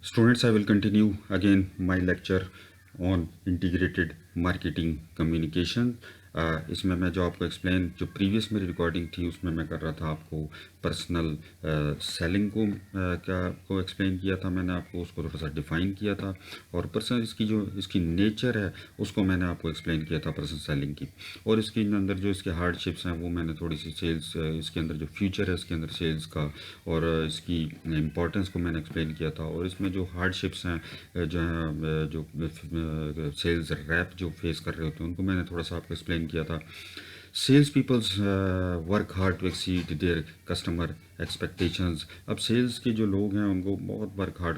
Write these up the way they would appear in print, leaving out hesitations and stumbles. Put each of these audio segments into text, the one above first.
Students, I will continue again my lecture on integrated marketing communication. इसमें मैं जो आपको एक्सप्लेन जो प्रीवियस मेरी रिकॉर्डिंग थी उसमें मैं कर रहा था आपको पर्सनल सेलिंग को एक्सप्लेन किया था। मैंने आपको उसको थोड़ा सा डिफ़ाइन किया था और पर्सनल इसकी नेचर है उसको मैंने आपको एक्सप्लेन किया था पर्सनल सेलिंग की। और इसके अंदर जो इसके हार्डशिप्स हैं वो मैंने थोड़ी सी सेल्स इसके अंदर जो फ्यूचर है इसके अंदर सेल्स का और इसकी इम्पोर्टेंस को मैंने एक्सप्लेन किया था। और इसमें जो हार्डशिप्स हैं जो हैं जो सेल्स रैप जो फेस कर रहे होते हैं उनको मैंने थोड़ा सा आपको एक्सप्लेन किया था। Sales peoples work hard to exceed their customer expectations. अब सेल्स के जो लोग हैं उनको बहुत वर्क हार्ड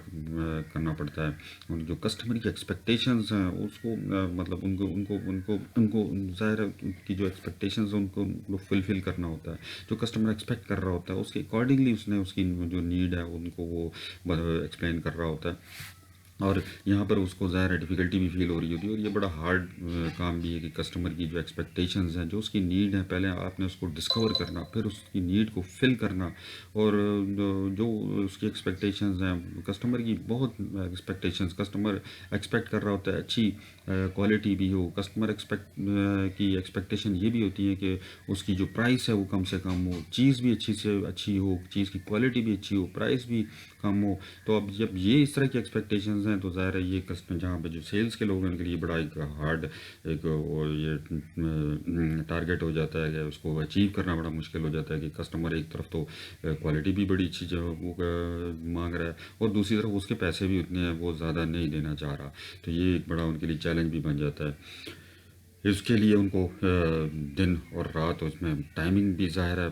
करना पड़ता है। उन जो कस्टमर की एक्सपेक्टेशंस हैं उसको मतलब उनको उनको उनको उनको ज़ाहिर है उनकी जो एक्सपेक्टेशंस हैं उनको फुलफ़िल करना होता है। जो कस्टमर एक्सपेक्ट कर रहा होता है उसके अकॉर्डिंगली उसने उसकी जो नीड है उनको वो एक्सप्लेन कर रहा होता है। और यहाँ पर उसको ज़्यादा डिफ़िकल्टी भी फील हो रही होती है। और ये बड़ा हार्ड काम भी है कि कस्टमर की जो एक्सपेक्टेशंस हैं जो उसकी नीड है पहले आपने उसको डिस्कवर करना, फिर उसकी नीड को फिल करना। और जो उसकी एक्सपेक्टेशंस हैं कस्टमर की बहुत एक्सपेक्टेशंस कस्टमर एक्सपेक्ट कर रहा होता है अच्छी क्वालिटी भी हो। कस्टमर की एक्सपेक्टेशन ये भी होती है कि उसकी जो प्राइस है वो कम से कम हो, चीज़ भी अच्छी से अच्छी हो, चीज़ की क्वालिटी भी अच्छी हो, प्राइस भी कम हो। तो अब जब ये इस तरह की एक्सपेक्टेशंस हैं तो ज़ाहिर है ये कस्टमर जहाँ पे जो सेल्स के लोग हैं उनके लिए बड़ा एक हार्ड एक और ये टारगेट हो जाता है कि उसको अचीव करना बड़ा मुश्किल हो जाता है कि कस्टमर एक तरफ तो क्वालिटी भी बड़ी अच्छी जो वो मांग रहा है और दूसरी तरफ उसके पैसे भी उतने हैं वो ज़्यादा नहीं देना चाह रहा। तो ये एक बड़ा उनके लिए चैलेंज भी बन जाता है। इसके लिए उनको दिन और रात उसमें टाइमिंग भी ज़ाहिर है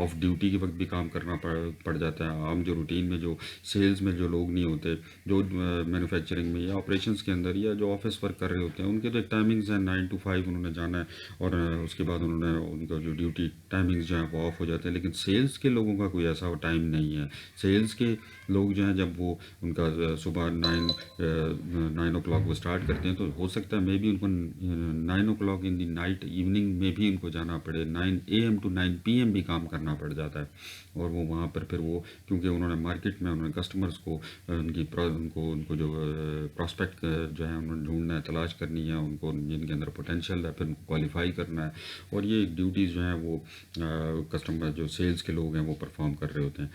ऑफ ड्यूटी के वक्त भी काम करना पड़ जाता है। आम जो रूटीन में जो सेल्स में जो लोग नहीं होते जो मैन्युफैक्चरिंग में या ऑपरेशंस के अंदर या जो ऑफिस वर्क कर रहे होते हैं उनके तो एक टाइमिंग्स हैं 9 to 5 उन्होंने जाना है और उसके बाद उन्होंने उनका जो ड्यूटी टाइमिंग्स जो है वो ऑफ हो जाते हैं। लेकिन सेल्स के लोगों का कोई ऐसा टाइम नहीं है। सेल्स के लोग जो हैं जब वो उनका सुबह 9 o'clock वो स्टार्ट करते हैं तो हो सकता है मे बी उनको 9 o'clock इन दी नाइट इवनिंग में भी उनको जाना पड़े, 9 AM to 9 PM भी काम करना पड़ जाता है। और वो वहाँ पर फिर वो क्योंकि उन्होंने मार्केट में उन्होंने कस्टमर्स को उनको जो प्रॉस्पेक्ट जो है उन्होंने ढूंढना है, तलाश करनी है, उनको जिनके अंदर पोटेंशियल है फिर उनको क्वालिफाई करना है। और ये ड्यूटीज़ जो हैं वो कस्टमर जो सेल्स के लोग हैं वो परफॉर्म कर रहे होते हैं।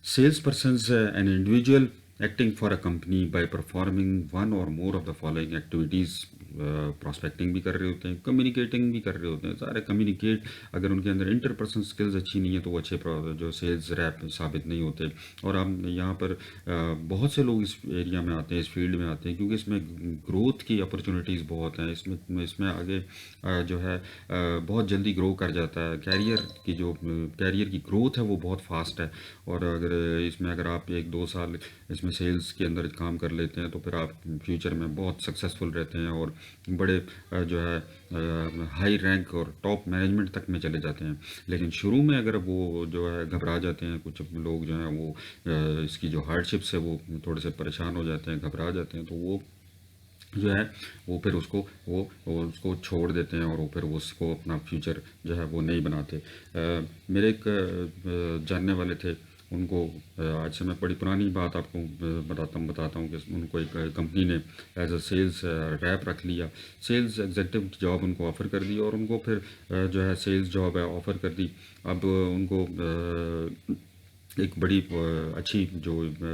Salesperson is an individual acting for a company by performing one or more of the following activities. Prospecting भी कर रहे होते हैं, कम्युनिकेटिंग भी कर रहे होते हैं, सारे कम्युनिकेट अगर उनके अंदर इंटरपर्सनल स्किल्स अच्छी नहीं है तो वो अच्छे जो सेल्स रैप साबित नहीं होते। और हम यहाँ पर बहुत से लोग इस एरिया में आते हैं, इस फील्ड में आते हैं क्योंकि इसमें ग्रोथ की अपॉर्चुनिटीज़ बहुत हैं। इसमें आगे जो है बहुत जल्दी ग्रो कर जाता है। कैरियर की ग्रोथ है वो बहुत फास्ट है। और अगर आप 1-2 साल इसमें सेल्स के अंदर काम कर लेते हैं तो फिर आप फ्यूचर में बहुत सक्सेसफुल रहते हैं और बड़े जो है हाई रैंक और टॉप मैनेजमेंट तक में चले जाते हैं। लेकिन शुरू में अगर वो जो है घबरा जाते हैं, कुछ लोग जो हैं वो इसकी जो हार्डशिप्स है वो थोड़े से परेशान हो जाते हैं, घबरा जाते हैं तो वो जो है वो फिर वो उसको छोड़ देते हैं और वो फिर उसको अपना फ्यूचर जो है वो नहीं बनाते। मेरे एक जानने वाले थे उनको आज से मैं बड़ी पुरानी बात आपको बताता हूँ कि उनको एक कंपनी ने एज अ सेल्स रैप रख लिया, सेल्स एग्जीक्यूटिव जॉब उनको ऑफ़र कर दी और उनको फिर जो है सेल्स जॉब है ऑफ़र कर दी। अब उनको एक बड़ी अच्छी जो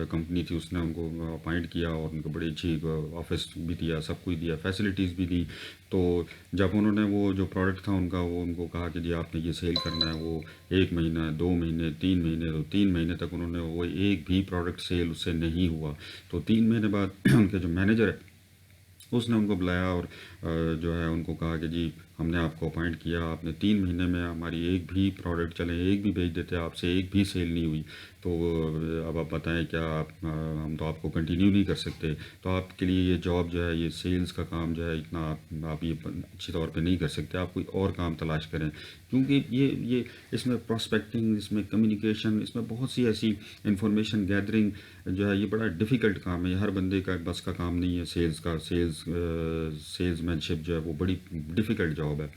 कंपनी थी उसने उनको अपॉइंट किया और उनको बड़ी अच्छी ऑफिस भी दिया, सब कुछ दिया, फैसिलिटीज़ भी दी। तो जब उन्होंने वो जो प्रोडक्ट था उनका वो उनको कहा कि जी आपने ये सेल करना है, वो 1 महीना 2 महीने 3 महीने तो 3 महीने तक उन्होंने वो एक भी प्रोडक्ट सेल उससे नहीं हुआ। तो 3 महीने बाद उनके जो मैनेजर है उसने उनको बुलाया और जो है उनको कहा कि जी हमने आपको अपॉइंट किया, आपने 3 महीने में हमारी एक भी प्रोडक्ट चले एक भी बेच देते, आपसे एक भी सेल नहीं हुई। तो अब आप बताएं क्या हम तो आपको कंटिन्यू नहीं कर सकते। तो आपके लिए ये जॉब जो है ये सेल्स का काम जो है इतना आप ये अच्छे तौर पे नहीं कर सकते, आप कोई और काम तलाश करें। क्योंकि ये इसमें प्रॉस्पेक्टिंग, इसमें कम्युनिकेशन, इसमें बहुत सी ऐसी इंफॉर्मेशन गैदरिंग जो है ये बड़ा डिफ़िकल्ट काम है। ये हर बंदे का बस का काम नहीं है। सेल्समैनशिप जो है वो बड़ी डिफ़िकल्ट जॉब है।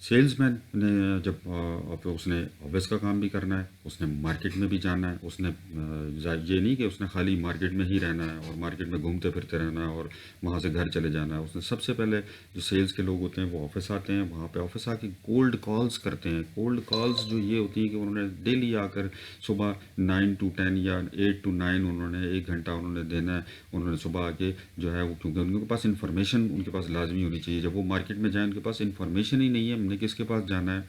सेल्समैन ने जब उसने ऑफिस का काम भी करना है, उसने मार्केट में भी जाना है, उसने ये नहीं कि उसने खाली मार्केट में ही रहना है और मार्केट में घूमते फिरते रहना है और वहाँ से घर चले जाना है। उसने सबसे पहले जो सेल्स के लोग होते हैं वो ऑफिस आते हैं, वहाँ पे ऑफिस आके कोल्ड कॉल्स करते हैं। कोल्ड कॉल्स जो ये होती है कि उन्होंने डेली आकर सुबह 9 to 10 या 8 to 9 उन्होंने 1 घंटा उन्होंने देना है। उन्होंने सुबह आके जो है वो, क्योंकि उनके पास इन्फॉर्मेशन उनके पास लाजमी होनी चाहिए। जब वो मार्केट में जाए उनके पास इन्फॉर्मेशन ही नहीं है, हमने किसके पास जाना है,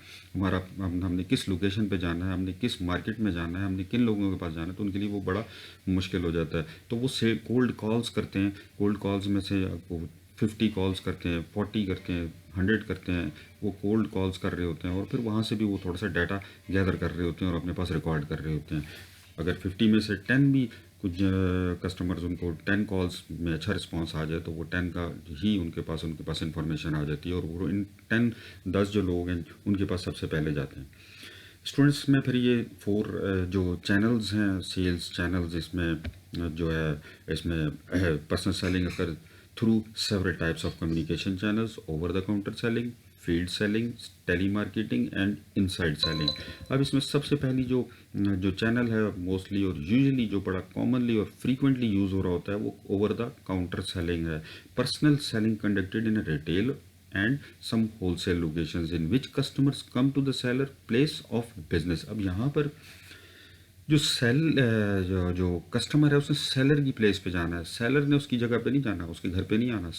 हमने किस लोकेशन पे जाना है, हमने किस मार्केट में जाना है, हमने किन लोगों के पास जाना है, तो उनके लिए वो बड़ा मुश्किल हो जाता है। तो वो से कोल्ड कॉल्स करते हैं। कोल्ड कॉल्स में से वो 50 कॉल्स करते हैं, 40 करते हैं, 100 करते हैं। वो कोल्ड कॉल्स कर रहे होते हैं और फिर वहाँ से भी वो थोड़ा सा डाटा गैदर कर रहे होते हैं और अपने पास रिकॉर्ड कर रहे होते हैं। अगर 50 में से 10 भी कुछ कस्टमर्स, उनको 10 कॉल्स में अच्छा रिस्पांस आ जाए तो वो 10 का ही उनके पास इंफॉर्मेशन आ जाती है और वो इन 10 जो लोग हैं उनके पास सबसे पहले जाते हैं। स्टूडेंट्स में फिर ये 4 जो चैनल्स हैं, सेल्स चैनल्स, इसमें जो है इसमें पर्सनल सेलिंग अगर through several types of communication channels, over the counter selling, field selling, telemarketing and inside selling. अब इसमें सबसे पहली जो जो चैनल है मोस्टली और यूजुअली जो बड़ा कॉमनली और फ्रीक्वेंटली यूज़ हो रहा होता है वो ओवर द काउंटर सेलिंग है। Personal selling conducted in retail and some wholesale locations in which customers come to the seller place of business। अब यहाँ पर जो जो कस्टमर है उसने सेलर की प्लेस पे जाना है, सेलर ने उसकी जगह पे नहीं जाना, उसके घर पे नहीं आना।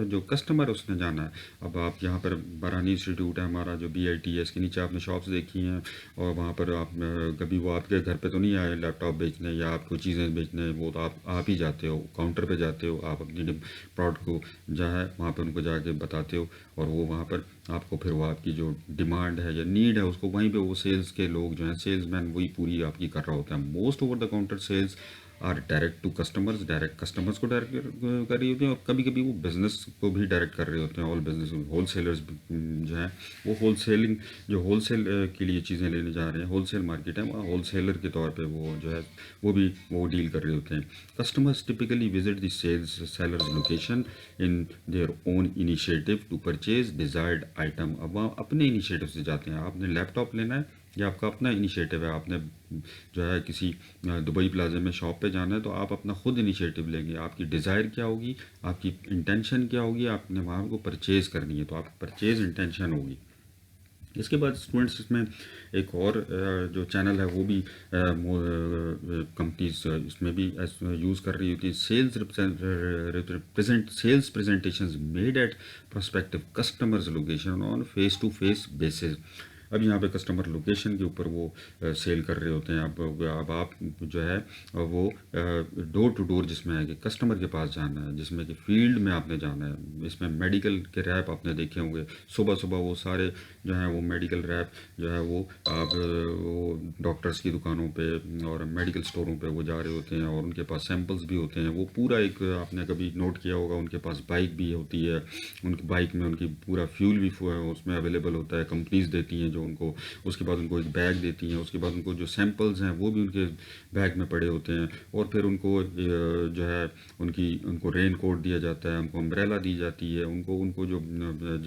जो कस्टमर है उसने जाना है। अब आप यहाँ पर बारानी इंस्टीट्यूट है हमारा जो BIT है, इसके नीचे आपने शॉप्स देखी हैं और वहाँ पर आप कभी वो आपके घर पे तो नहीं आए लैपटॉप बेचने या आपको चीज़ें बेचने, वो तो आप ही जाते हो, काउंटर पर जाते हो, आप अपनी प्रोडक्ट को जो है वहाँ पर उनको जाके बताते हो और वो वहाँ पर आपको फिर वो आपकी जो डिमांड है या नीड है उसको वहीं पे वो सेल्स के लोग जो हैं, सेल्समैन, वही पूरी आपकी कर रहा होता है। Most over the counter sales are direct to customers, direct customers को डायरेक्ट कर रही होती हैं और कभी कभी वो बिजनेस को भी डायरेक्ट कर रहे होते हैं। ऑल बिजनेस होल सेलर्स जो हैं वो होलसेलिंग, जो होलसेल के लिए चीज़ें लेने जा रहे हैं, होलसेल मार्केट है, वहाँ होलसेलर के तौर पे वो जो है वो डील कर रहे होते हैं। Customers typically visit the seller's location in their own initiative to purchase desired item. अब वहाँ अपने इनिशिएटिव से जाते हैं। आपने लैपटॉप लेना है या आपका अपना इनिशिएटिव है, आपने जो है किसी दुबई प्लाजा में शॉप पे जाना है तो आप अपना खुद इनिशिएटिव लेंगे। आपकी डिज़ायर क्या होगी, आपकी इंटेंशन क्या होगी, आपने वहाँ को परचेज़ करनी है तो आपकी परचेज़ इंटेंशन होगी। इसके बाद स्टूडेंट्स इसमें एक और जो चैनल है वो भी कंपनीज इसमें भी यूज़ कर रही होती है। Sales presentations made at prospective customers location on face to face basis. अब यहाँ पे कस्टमर लोकेशन के ऊपर वो सेल कर रहे होते हैं। अब आप जो है वो डोर टू डोर जिसमें है कि कस्टमर के पास जाना है, जिसमें कि फील्ड में आपने जाना है। इसमें मेडिकल के रैप आपने देखे होंगे, सुबह सुबह वो सारे जो हैं वो मेडिकल रैप जो है वो आप वो डॉक्टर्स की दुकानों पे और मेडिकल स्टोरों पे वो जा रहे होते हैं और उनके पास सैंपल्स भी होते हैं। वो पूरा एक आपने कभी नोट किया होगा, उनके पास बाइक भी होती है, उनकी बाइक में उनकी पूरा फ्यूल भी उसमें अवेलेबल होता है, कंपनीज देती हैं जो उनको। उसके बाद उनको एक बैग देती हैं, उसके बाद उनको जो सैंपल्स हैं वो भी उनके बैग में पड़े होते हैं और फिर उनको जो है उनको रेन कोट दिया जाता है, उनको अम्ब्रेला दी जाती है, उनको जो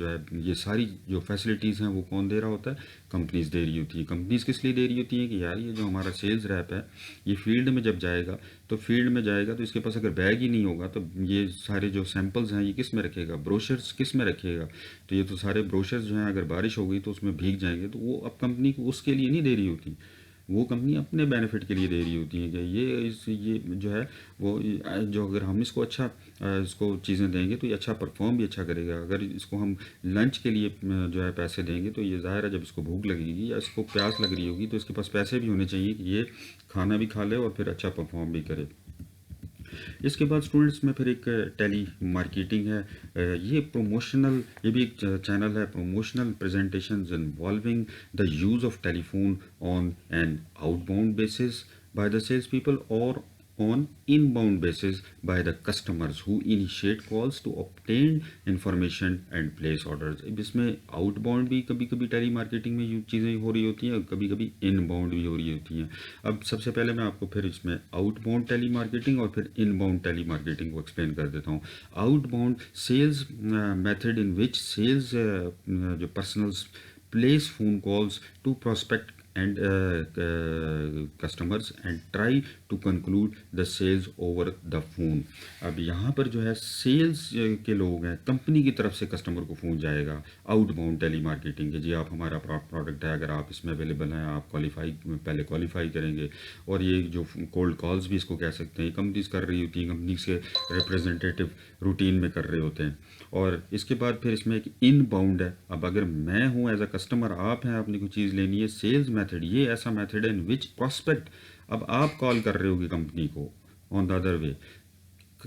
है ये सारी जो फैसिलिटीज़ हैं वो कौन दे रहा होता है, कंपनीज दे रही होती है। कंपनीज किस लिए दे रही होती हैं कि यार ये जो हमारा सेल्स रैप है ये फील्ड में जब जाएगा तो इसके पास अगर बैग ही नहीं होगा तो ये सारे जो सैंपल्स हैं ये किस में रखेगा, ब्रोशर्स किस में रखेगा। तो ये तो सारे ब्रोशर्स जो हैं अगर बारिश हो गई तो उसमें भीग जाएंगे। तो वो अब कंपनी को उसके लिए नहीं दे रही होती, वो कंपनी अपने बेनिफिट के लिए दे रही होती है कि ये जो है वो जो अगर हम इसको अच्छा इसको चीज़ें देंगे तो ये अच्छा परफॉर्म भी अच्छा करेगा। अगर इसको हम लंच के लिए जो है पैसे देंगे तो ये ज़ाहिर है जब इसको भूख लगेगी या इसको प्यास लग रही होगी तो इसके पास पैसे भी होने चाहिए कि ये खाना भी खा ले और फिर अच्छा परफॉर्म भी करे। इसके बाद स्टूडेंट्स में फिर एक टेली मार्केटिंग है। ये भी एक चैनल है, promotional presentations involving the use of telephone on an outbound basis by the sales people और on inbound basis by the customers who initiate calls to obtain information and place orders। अब इसमें outbound भी कभी कभी tele marketing में चीज़ें हो रही होती हैं और कभी कभी इनबाउंड भी हो रही होती हैं। अब सबसे पहले मैं आपको फिर इसमें आउटबाउंड टेली मार्केटिंग और फिर इनबाउंड टेली मार्केटिंग को एक्सप्लेन कर देता हूँ। Outbound sales method in which sales जो place phone calls to prospect and customers and try to conclude the sales over the phone। अब यहाँ पर जो है सेल्स के लोग हैं, कंपनी की तरफ से कस्टमर को फ़ोन जाएगा आउटबाउंड टेली मार्केटिंग के, जी आप हमारा प्रोडक्ट है, अगर आप इसमें अवेलेबल हैं, आप पहले क्वालिफाई करेंगे। और ये जो कोल्ड कॉल्स भी इसको कह सकते हैं, कंपनीज कर रही होती हैं, कंपनीज के रिप्रेजेंटेटिव रूटीन में कर रहे होते हैं। और इसके बाद फिर इसमें एक इनबाउंड है। अब अगर मैं हूँ एज अ कस्टमर, आप हैं, आपने कोई चीज़ लेनी है, सेल्स मेथड ये ऐसा मेथड है इन विच प्रॉस्पेक्ट, अब आप कॉल कर रहे होगे कंपनी को on the other way,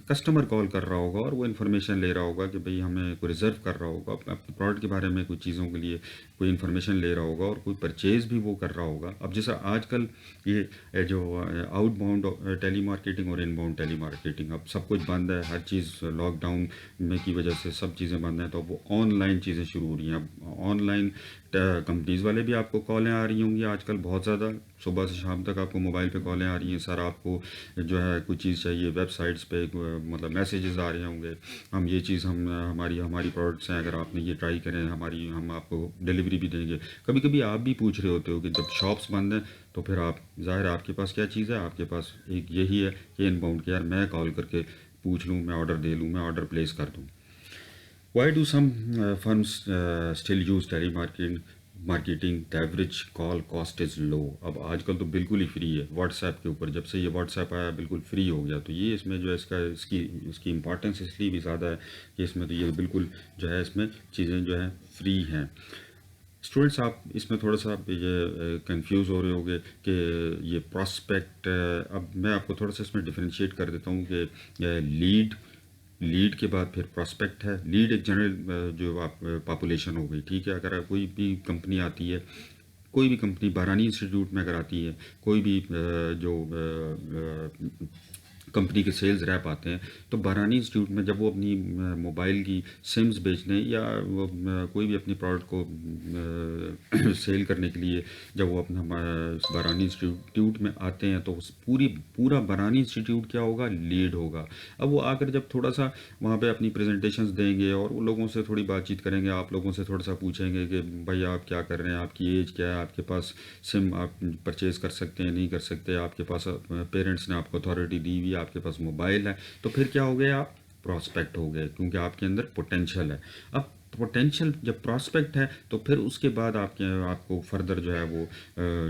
customer call कर रहा होगा और वो इन्फॉर्मेशन ले रहा होगा कि भाई हमें कोई रिजर्व कर रहा होगा अपने प्रोडक्ट के बारे में, कुछ चीज़ों के लिए कोई इन्फॉर्मेशन ले रहा होगा और कोई परचेज़ भी वो कर रहा होगा। अब जैसा आजकल ये जो आउटबाउंड टेली मार्केटिंग और इनबाउंड टेली मार्केटिंग, अब सब कुछ बंद है, हर चीज़ लॉकडाउन में की वजह से सब चीज़ें बंद हैं, तो वो ऑनलाइन चीज़ें शुरू हो रही हैं। अब ऑनलाइन कंपनीज़ वाले भी आपको कॉलें आ रही होंगी आजकल बहुत ज़्यादा, सुबह से शाम तक आपको मोबाइल पे कॉलें आ रही हैं। सर आपको जो है कुछ चीज़ चाहिए, वेबसाइट्स पे मतलब मैसेजेस आ रहे होंगे, हम ये चीज़ हम हमारी प्रोडक्ट्स हैं, अगर आपने ये ट्राई करें हम आपको डिलीवरी भी देंगे। कभी कभी आप भी पूछ रहे होते हो कि जब शॉप्स बंद हैं तो फिर आप ज़ाहिर है आपके पास क्या चीज़ है, आपके पास एक यही है कि इनबाउंड के यार मैं कॉल करके पूछ लूँ, मैं ऑर्डर दे लूँ, मैं ऑर्डर प्लेस कर दूँ। Why do some firms still use marketing? The average call cost is low। अब आजकल तो बिल्कुल ही फ्री है व्हाट्सएप के ऊपर, जब से ये व्हाट्सएप आया बिल्कुल फ्री हो गया। तो ये इसमें जो है इसकी इम्पॉर्टेंस इसलिए भी ज़्यादा है कि इसमें तो ये बिल्कुल जो है इसमें चीज़ें जो है फ्री हैं। स्टूडेंट्स आप इसमें थोड़ा सा ये कंफ्यूज हो रहे होंगे कि ये प्रॉस्पेक्ट, अब मैं आपको थोड़ा सा इसमें डिफरेंशिएट कर देता हूँ कि लीड के बाद फिर प्रॉस्पेक्ट है। लीड एक जनरल जो आप पॉपुलेशन हो गई, ठीक है। अगर कोई भी कंपनी आती है, कोई भी कंपनी बहरानी इंस्टीट्यूट में अगर आती है, कोई भी जो कंपनी के सेल्स रैप आते हैं, तो बहरानी इंस्टीट्यूट में जब वो अपनी मोबाइल की सिम्स बेचने या वो कोई भी अपनी प्रोडक्ट को सेल करने के लिए जब वो अपना बहरानी इंस्टीट्यूट में आते हैं, तो पूरा बहरानी इंस्टीट्यूट क्या होगा, लीड होगा। अब वो आकर जब थोड़ा सा वहाँ पे अपनी प्रेजेंटेशंस देंगे और वो लोगों से थोड़ी बातचीत करेंगे, आप लोगों से थोड़ा सा पूछेंगे कि भाई आप क्या कर रहे हैं, आपकी एज क्या है, आपके पास सिम आप परचेज़ कर सकते हैं नहीं कर सकते, आपके पास पेरेंट्स ने आपको अथॉरिटी दी हुई, आपके पास मोबाइल है, तो फिर क्या हो गया, आप प्रॉस्पेक्ट हो गए, क्योंकि आपके अंदर पोटेंशियल है। अब पोटेंशियल जब प्रॉस्पेक्ट है तो फिर उसके बाद आपको फर्दर जो है वो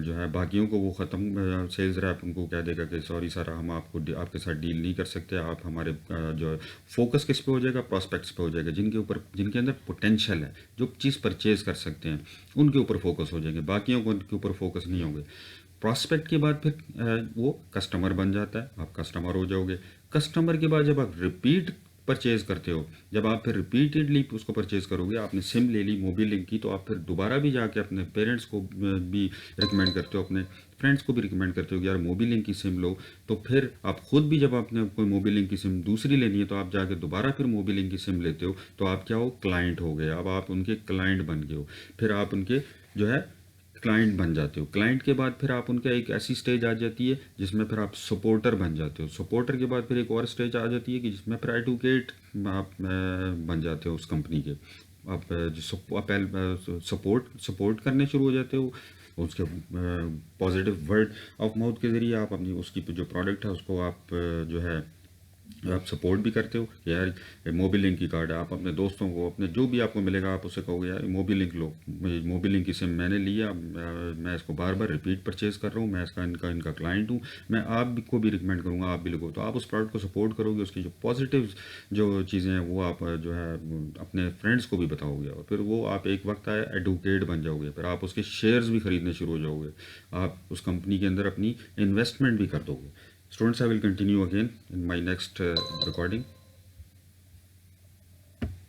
जो है बाकियों को वो ख़त्म सेल्स रैप उनको कह देगा कि सॉरी सर हम आपके साथ डील नहीं कर सकते, आप हमारे जो फोकस किस पे हो जाएगा, प्रॉस्पेक्ट्स पे हो जाएगा, जिनके अंदर पोटेंशियल है, जो चीज़ परचेज़ कर सकते हैं, उनके ऊपर फोकस हो जाएंगे, बाकियों को उनके ऊपर फोकस नहीं होंगे। प्रॉस्पेक्ट के बाद फिर वो कस्टमर बन जाता है, आप कस्टमर हो जाओगे। कस्टमर के बाद जब आप रिपीट परचेज़ करते हो, जब आप फिर रिपीटेडली उसको परचेज़ करोगे, आपने सिम ले ली मोबिल लिंक की, तो आप फिर दोबारा भी जाके अपने पेरेंट्स को भी रिकमेंड करते हो, अपने फ्रेंड्स को भी रिकमेंड करते हो कि यार मोबिल लिंक की सिम लो। तो फिर आप खुद भी जब आपने कोई मोबिल लिंक की सिम दूसरी लेनी है, तो आप जाके दोबारा फिर मोबिल लिंक की सिम लेते हो, तो आप क्या हो, क्लाइंट हो गए। अब आप उनके क्लाइंट बन गए हो, फिर आप उनके जो है क्लाइंट बन जाते हो। क्लाइंट के बाद फिर आप उनका एक ऐसी स्टेज आ जाती है जिसमें फिर आप सपोर्टर बन जाते हो। सपोर्टर के बाद फिर एक और स्टेज आ जाती है कि जिसमें फिर एडवोकेट आप बन जाते हो उस कंपनी के। आप सपोर्ट करने शुरू हो जाते हो, उसके पॉजिटिव वर्ड ऑफ माउथ के ज़रिए आप अपनी उसकी जो प्रोडक्ट है उसको आप जो है आप सपोर्ट भी करते हो कि यार मोबिल लिंक की कार्ड है, आप अपने दोस्तों को, अपने जो भी आपको मिलेगा आप उससे कहोगे यार मोबिल लिंक लो, मोबिल लिंक की सिम मैंने लिया, मैं इसको बार बार रिपीट परचेज़ कर रहा हूँ, मैं इनका क्लाइंट हूँ, मैं आप को भी रिकमेंड करूँगा, आप भी लोगो। तो आप उस प्रोडक्ट को सपोर्ट करोगे, उसकी जो पॉजिटिव जो चीज़ें हैं वो आप जो है अपने फ्रेंड्स को भी बताओगे, और फिर वो आप एक वक्त आए एडवोकेट बन जाओगे, फिर आप उसके शेयर्स भी खरीदने शुरू हो जाओगे, आप उस कंपनी के अंदर अपनी इन्वेस्टमेंट भी कर दोगे। Students, I will continue again in my next recording.